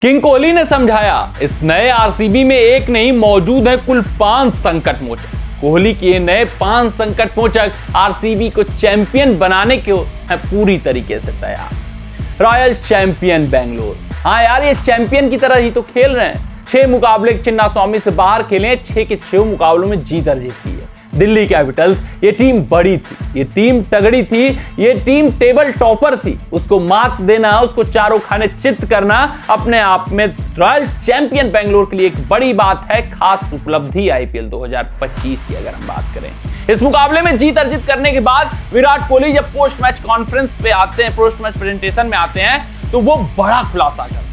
King Kohli ने समझाया, इस नए आरसीबी में एक नहीं मौजूद है कुल 5 संकट मोचक। कोहली के नए 5 संकट मोचक आरसीबी को चैंपियन बनाने के हैं पूरी तरीके से तैयार। रॉयल चैंपियन बेंगलोर, हाँ यार ये चैंपियन की तरह ही तो खेल रहे हैं। 6 मुकाबले चिन्नास्वामी से बाहर खेले, 6 के 6 मुकाबलों में जीत दर्ज की है। दिल्ली कैपिटल्स, ये टीम बड़ी थी, ये टीम तगड़ी थी, ये टीम टेबल टॉपर थी। उसको मात देना, उसको चारों खाने चित्त करना अपने आप में रॉयल चैंपियन बेंगलोर के लिए एक बड़ी बात है, खास उपलब्धि आईपीएल 2025 की अगर हम बात करें। इस मुकाबले में जीत अर्जित करने के बाद विराट कोहली जब पोस्ट मैच कॉन्फ्रेंस पे आते हैं, पोस्ट मैच प्रेजेंटेशन में आते हैं, तो वो बड़ा खुलासा करते हैं।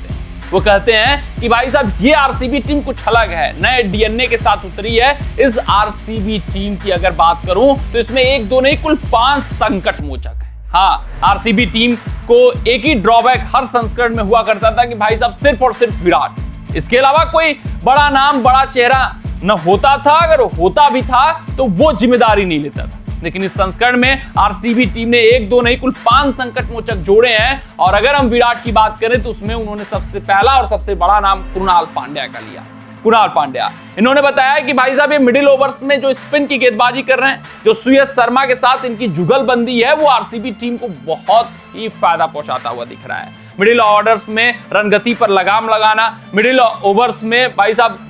वो कहते हैं कि भाई साहब ये आरसीबी टीम कुछ अलग है, नए डीएनए के साथ उतरी है। इस आरसीबी टीम की अगर बात करूं तो इसमें 1-2 नहीं कुल 5 संकट मोचक है। हाँ, आरसीबी टीम को एक ही ड्रॉबैक हर संस्करण में हुआ करता था कि भाई साहब सिर्फ और सिर्फ विराट, इसके अलावा कोई बड़ा नाम बड़ा चेहरा न होता था। अगर होता भी था तो वो जिम्मेदारी नहीं लेता था। लेकिन इस संस्करण में आरसीबी टीम ने 1-2 नहीं कुल 5 संकट मोचक जोड़े हैं। और अगर हम विराट की बात करें तो उसमें उन्होंने सबसे पहला और सबसे बड़ा नाम कुणाल पांड्या का लिया। कुणाल पांड्या, इन्होंने बताया कि भाई साहब ये मिडिल ओवर्स में जो स्पिन की गेंदबाजी कर रहे हैं, जो सुयश शर्मा के साथ इनकी जुगलबंदी है, वो आरसीबी टीम को बहुत ही फायदा पहुंचाता हुआ दिख रहा है। मिडिल ऑर्डर्स में रनगति पर लगाम लगाना, मिडिल ओवर्स में भाई साहब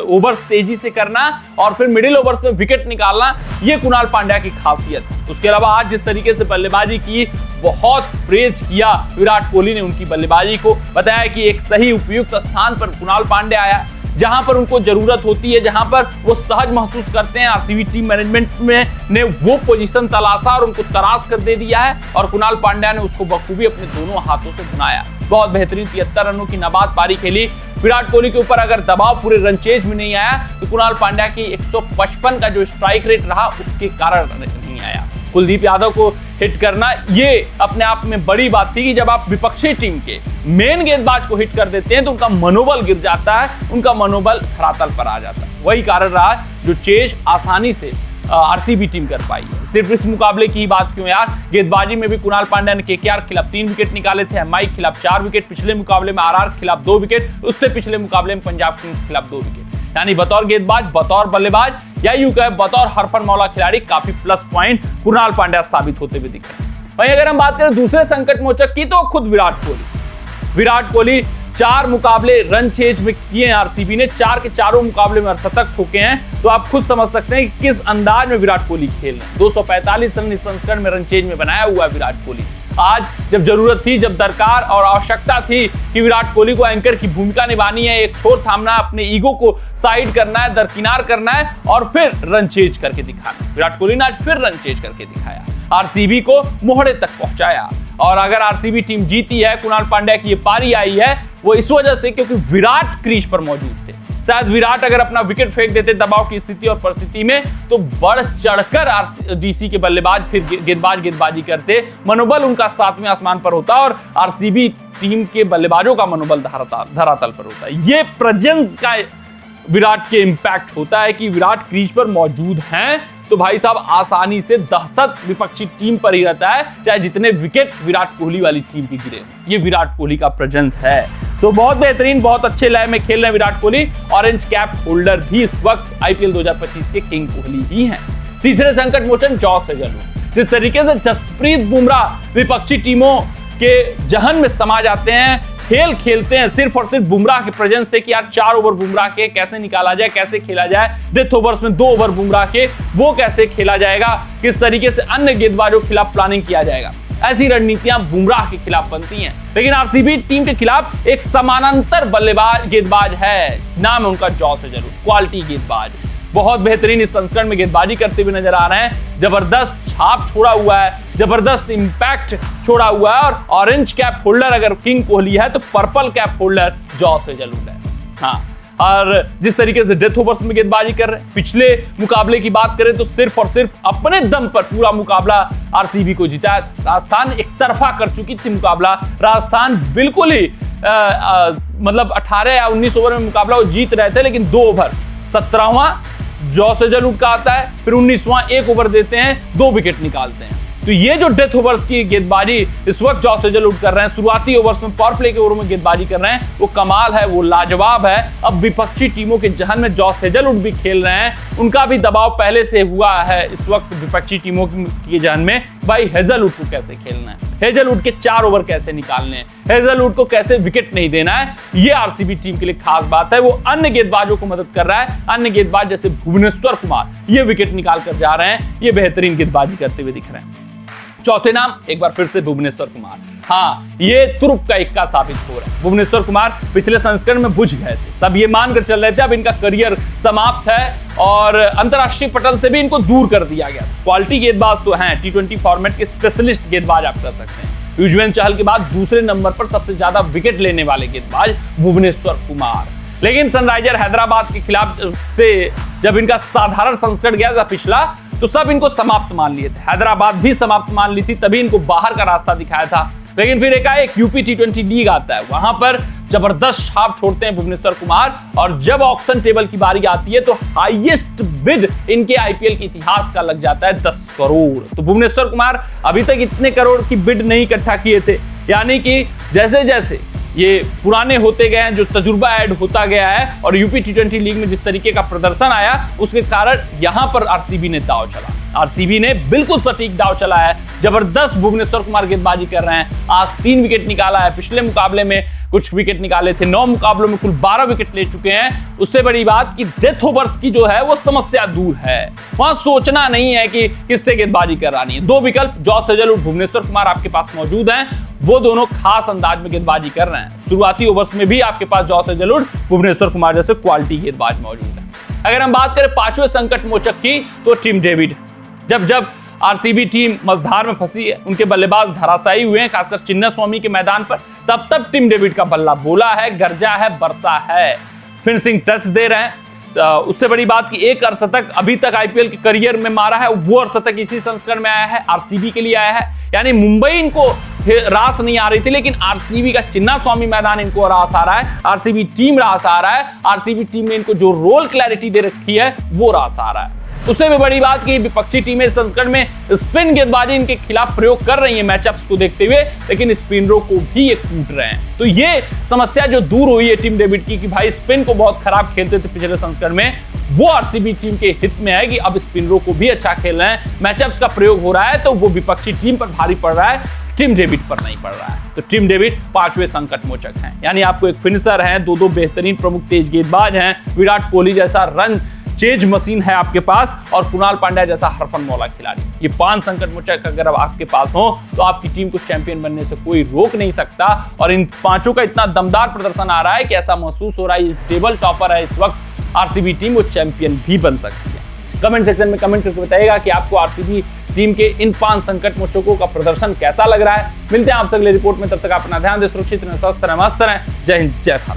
ओवर्स तेजी से करना और फिर मिडिल ओवर्स में विकेट निकालना, ये कुणाल पांड्या की खासियत। उसके अलावा आज जिस तरीके से बल्लेबाजी की, बहुत प्रेज किया विराट कोहली ने उनकी बल्लेबाजी को। बताया कि एक सही उपयुक्त स्थान पर कुणाल पांड्या आया, जहां पर उनको जरूरत होती है, जहां पर वो सहज महसूस करते हैं। आरसीबी टीम मैनेजमेंट ने वो पोजीशन तलाशा और उनको तराश कर दे दिया है और कुणाल पांड्या ने उसको बखूबी अपने दोनों हाथों से बनाया। बहुत बेहतरीन 73 रनों की नाबाद पारी खेली। विराट कोहली के ऊपर अगर दबाव पूरे रनचेज में नहीं आया तो कुणाल पांड्या की 155 का जो स्ट्राइक रेट रहा उसके कारण नहीं आया। कुलदीप यादव को हिट करना ये अपने आप में बड़ी बात थी कि जब आप विपक्षी टीम के मेन गेंदबाज को हिट कर देते हैं तो उनका मनोबल गिर जाता है, उनका मनोबल धरातल पर आ जाता है। वही कारण रहा जो चेज आसानी से आरसीबी टीम कर पाई है। सिर्फ इस मुकाबले की ही बात क्यों यार, गेंदबाजी में भी कुणाल पांड्या ने केकेआर के खिलाफ 3 विकेट निकाले थे, एमआई के खिलाफ 4 विकेट, पिछले मुकाबले में आरआर के खिलाफ 2 विकेट, उससे पिछले मुकाबले में पंजाब किंग्स के खिलाफ 2 विकेट। यानी बतौर गेंदबाज, बतौर बल्लेबाज या यूं कहे बतौर हरफन मौला खिलाड़ी काफी प्लस पॉइंट कुणाल पांड्या साबित होते हुए दिख रहे हैं। वहीं अगर हम बात करें दूसरे संकट मोचक की तो खुद विराट कोहली 4 मुकाबले रन चेज में किए हैं आरसीबी ने, 4 के 4 मुकाबले में शतक ठोके हैं। तो आप खुद समझ सकते हैं कि किस अंदाज में विराट कोहली खेल रहे हैं। 245 रन इस संस्करण में रन चेज में बनाया हुआ है विराट कोहली। आज जब जरूरत थी, जब दरकार और आवश्यकता थी कि विराट कोहली को एंकर की भूमिका निभानी है, एक छोर थामना, अपने ईगो को साइड करना है, दरकिनार करना है और फिर रन चेज करके दिखाना, विराट कोहली ने आज फिर रन चेज करके दिखाया, आरसीबी को मोहरे तक पहुंचाया। और अगर आरसीबी टीम जीती है, कुणाल पांड्या की ये पारी आई है, वो इस वजह से क्योंकि विराट क्रीज पर मौजूद थे। शायद विराट अगर अपना विकेट फेंक देते दबाव की स्थिति और परिस्थिति में तो बढ़ चढ़कर डीसी के बल्लेबाज फिर गेंदबाजी करते, मनोबल उनका 7वें आसमान पर होता और आरसीबी टीम के बल्लेबाजों का मनोबल धरातल पर होता है। ये प्रेजेंस का विराट के इंपैक्ट होता है कि विराट क्रीज पर मौजूद हैं तो भाई साहब आसानी से दहशत विपक्षी टीम पर ही रहता है, चाहे जितने विकेट विराट कोहली वाली टीम की गिरे। ये विराट कोहली का प्रेजेंस है। तो बहुत बेहतरीन, बहुत अच्छे लय में खेल रहे हैं Virat Kohli. Orange cap holder भी इस वक्त आईपीएल 2025 के किंग कोहली ही हैं। तीसरे संकट मोचन जॉस हेजलवुड, जिस तरीके से जसप्रीत बुमराह विपक्षी टीमों के जहन में समा जाते हैं, खेल खेलते हैं सिर्फ और सिर्फ बुमराह के प्रेजेंस से कि यार 4 ओवर बुमराह के कैसे निकाला जाए, कैसे खेला जाए, डेथ ओवर्स में 2 ओवर बुमराह के वो कैसे खेला जाएगा, किस तरीके से अन्य गेंदबाजों के खिलाफ प्लानिंग किया जाएगा। ऐसी रणनीतियां बुमराह के खिलाफ बनती हैं। लेकिन आरसीबी टीम के खिलाफ एक समानांतर गेंदबाज है, नाम है उनका जॉस हेजलवुड, क्वालिटी गेंदबाज, बहुत बेहतरीन इस संस्करण में गेंदबाजी करते हुए नजर आ रहे हैं। जबरदस्त छाप छोड़ा हुआ है, जबरदस्त इंपैक्ट छोड़ा हुआ है। और ऑरेंज कैप होल्डर अगर किंग कोहली है तो purple cap holder Josh Hazlewood है। हाँ, और जिस तरीके से डेथ ओवर्स में गेंदबाजी कर रहे हैं, पिछले मुकाबले की बात करें तो सिर्फ और सिर्फ अपने दम पर पूरा मुकाबला आरसीबी को जीता है। राजस्थान एक तरफा कर चुकी थी मुकाबला, राजस्थान बिल्कुल ही मतलब 18 या 19 ओवर में मुकाबला वो जीत रहे थे, लेकिन 2 ओवर 17वां जॉस हेजलवुड का आता है, फिर 19वां 1 ओवर देते हैं, 2 विकेट निकालते हैं। तो ये जो डेथ ओवर्स की गेंदबाजी इस वक्त जॉस हेजलवुड कर रहे हैं, शुरुआती ओवर्स में पावर प्ले के ओवरों में गेंदबाजी कर रहे हैं, वो कमाल है, वो लाजवाब है। अब विपक्षी टीमों के जहन में जॉस हेजलवुड भी खेल रहे हैं, उनका भी दबाव पहले से हुआ है इस वक्त विपक्षी टीमों के जहन में, भाई हेजलवुड को कैसे खेलना है, हेजलवुड के 4 ओवर कैसे निकालने हैं, हेजलवुड को कैसे विकेट नहीं देना है। ये आरसीबी टीम के लिए खास बात है। वो अन्य गेंदबाजों को मदद कर रहा है, अन्य गेंदबाज जैसे भुवनेश्वर कुमार ये विकेट निकाल कर जा रहे हैं, ये बेहतरीन गेंदबाजी करते हुए दिख रहे हैं। चौथे नाम एक बार फिर से भुवनेश्वर कुमार। हाँ, ये तुरुप का इक्का साबित हो रहा है। भुवनेश्वर कुमार पिछले संस्करण में बुझ गए थे, सब ये मानकर चल रहे थे अब इनका करियर समाप्त है और अंतरराष्ट्रीय पटल से भी इनको दूर कर दिया गया। क्वालिटी गेंदबाज तो हैं, T20 फॉर्मेट के स्पेशलिस्ट गेंदबाज आप कर सकते हैं। युजवेंद्र चहल के बाद दूसरे नंबर पर सबसे ज्यादा विकेट लेने वाले गेंदबाज भुवनेश्वर कुमार। लेकिन सनराइजर हैदराबाद के खिलाफ से जब इनका साधारण संस्करण गया था पिछला, तो सब इनको समाप्त मान लिए थे, हैदराबाद भी समाप्त मान ली थी, तभी इनको बाहर का रास्ता दिखाया था। लेकिन फिर एकाएक यूपी T20 लीग आता है, वहां पर जबरदस्त छाप छोड़ते हैं भुवनेश्वर कुमार, और जब ऑक्शन टेबल की बारी आती है तो हाईएस्ट बिड इनके आईपीएल के इतिहास का लग जाता है 10 करोड़। तो भुवनेश्वर कुमार अभी तक इतने करोड़ की बिड नहीं इकट्ठा किए थे, यानी कि जैसे जैसे ये पुराने होते गए हैं, जो तजुर्बा ऐड होता गया है और यूपी T20 लीग में जिस तरीके का प्रदर्शन आया, उसके कारण यहां पर आरसीबी ने दांव चला। आरसीबी ने बिल्कुल सटीक दांव चला है, जबरदस्त भुवनेश्वर कुमार गेंदबाजी कर रहे हैं। आज 3 विकेट निकाला है, पिछले मुकाबले में कुछ विकेट निकाले थे, 9 मुकाबलों में कुल 12 विकेट ले चुके हैं। उससे बड़ी बात कि डेथ ओवर्स की जो है वो समस्या दूर है, वहां सोचना नहीं है कि किससे गेंदबाजी करानी है। 2 विकल्प जॉस हेजलवुड, भुवनेश्वर कुमार आपके पास मौजूद हैं, वो दोनों खास अंदाज में गेंदबाजी कर रहे हैं। शुरुआती ओवर्स में भी आपके पास जॉस हेजलवुड, भुवनेश्वर कुमार जैसे क्वालिटी गेंदबाज मौजूद है। अगर हम बात करें 5वें संकट मोचक की, तो टिम डेविड। जब आरसीबी टीम मझधार में फंसी है, उनके बल्लेबाज धराशायी हुए हैं, खासकर चिन्नास्वामी के मैदान पर, तब टिम डेविड का बल्ला बोला है, गरजा है, बरसा है, फिनिशिंग टच दे रहे हैं। उससे बड़ी बात कि एक अर्धशतक अभी तक आईपीएल के करियर में मारा है, वो अर्धशतक इसी संस्करण में आया है, आरसीबी के लिए आया है। यानी मुंबई इनको रास नहीं आ रही थी, लेकिन आरसीबी का चिन्नास्वामी मैदान इनको रास आ रहा है, आरसीबी टीम रास आ रहा है, आरसीबी टीम में इनको जो रोल क्लैरिटी दे रखी है वो रास आ रहा है। उससे भी बड़ी बात कि विपक्षी टीमें संस्करण में स्पिन गेंदबाजी इनके खिलाफ प्रयोग कर रही है मैचअप्स को देखते हुए, लेकिन स्पिनरों को भी ये कूट रहे हैं। तो ये समस्या जो दूर हुई है टिम डेविड की कि भाई स्पिन को बहुत खराब खेलते थे पिछले संस्करण में, वो आरसीबी टीम के हित में है कि अब स्पिनरों को भी अच्छा खेल रहे हैं, मैचअप्स का प्रयोग हो रहा है, तो वो विपक्षी टीम पर भारी पड़ रहा है, टिम डेविड पर नहीं पड़ रहा है। तो टिम डेविड 5वें संकट मोचक हैं, यानी आपको एक फिनिशर है, 2 बेहतरीन प्रमुख तेज गेंदबाज हैं, विराट कोहली जैसा रन चेज मशीन है आपके पास, और कुणाल पांड्या जैसा हरफन मौला खिलाड़ी। ये 5 संकट मोचक अगर अब आपके पास हो तो आपकी टीम को चैंपियन बनने से कोई रोक नहीं सकता, और इन 5 का इतना दमदार प्रदर्शन आ रहा है कि ऐसा महसूस हो रहा है ये टेबल टॉपर है इस वक्त आरसीबी टीम, वो चैंपियन भी बन सकती है। कमेंट सेक्शन में कमेंट करके बताइएगा कि आपको आरसीबी टीम के इन 5 संकट मोचकों का प्रदर्शन कैसा लग रहा है। मिलते हैं आपसे अगले रिपोर्ट में, तब तक अपना ध्यान दें, सुरक्षित रहें, स्वस्थ रहें, मस्त रहें। जय हिंद, जय भारत।